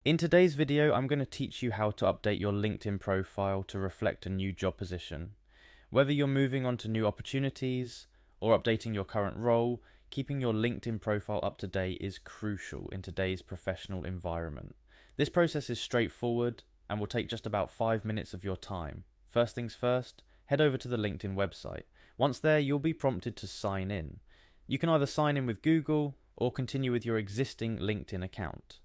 In today's video, I'm going to teach you how to update your LinkedIn profile to reflect a new job position. Whether you're moving on to new opportunities or updating your current role, keeping your LinkedIn profile up to date is crucial in today's professional environment. This process is straightforward and will take just about 5 minutes of your time. First things first, head over to the LinkedIn website. Once there, you'll be prompted to sign in. You can either sign in with Google or continue with your existing LinkedIn account.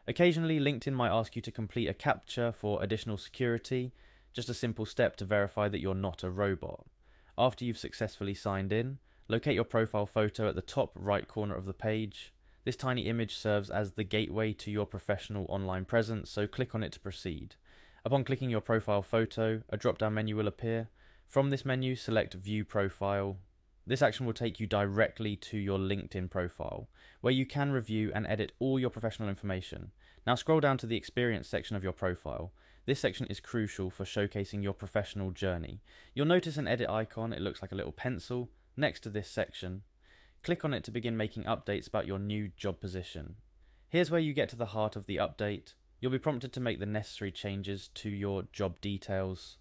Occasionally, LinkedIn might ask you to complete a CAPTCHA for additional security, just a simple step to verify that you're not a robot. After you've successfully signed in, locate your profile photo at the top right corner of the page. This tiny image serves as the gateway to your professional online presence, so click on it to proceed. Upon clicking your profile photo, a drop-down menu will appear. From this menu, select View Profile. This action will take you directly to your LinkedIn profile, where you can review and edit all your professional information. Now scroll down to the Experience section of your profile. This section is crucial for showcasing your professional journey. You'll notice an edit icon, it looks like a little pencil, next to this section. Click on it to begin making updates about your new job position. Here's where you get to the heart of the update. You'll be prompted to make the necessary changes to your job details.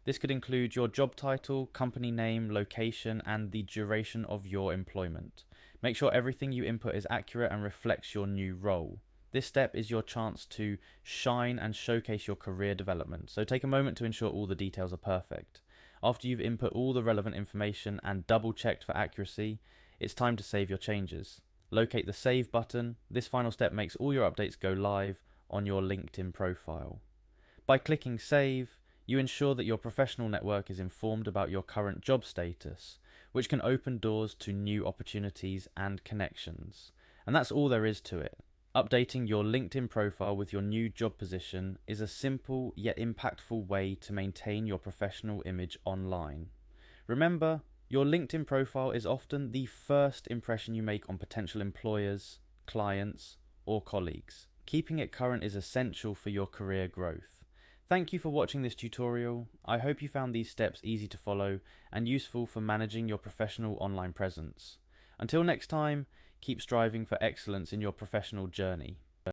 This could include your job title, company name, location, and the duration of your employment. Make sure everything you input is accurate and reflects your new role. This step is your chance to shine and showcase your career development, so take a moment to ensure all the details are perfect. After you've input all the relevant information and double-checked for accuracy, it's time to save your changes. Locate the Save button. This final step makes all your updates go live on your LinkedIn profile. By clicking Save, you ensure that your professional network is informed about your current job status, which can open doors to new opportunities and connections. And that's all there is to it. Updating your LinkedIn profile with your new job position is a simple yet impactful way to maintain your professional image online. Remember, your LinkedIn profile is often the first impression you make on potential employers, clients, or colleagues. Keeping it current is essential for your career growth. Thank you for watching this tutorial. I hope you found these steps easy to follow and useful for managing your professional online presence. Until next time, keep striving for excellence in your professional journey.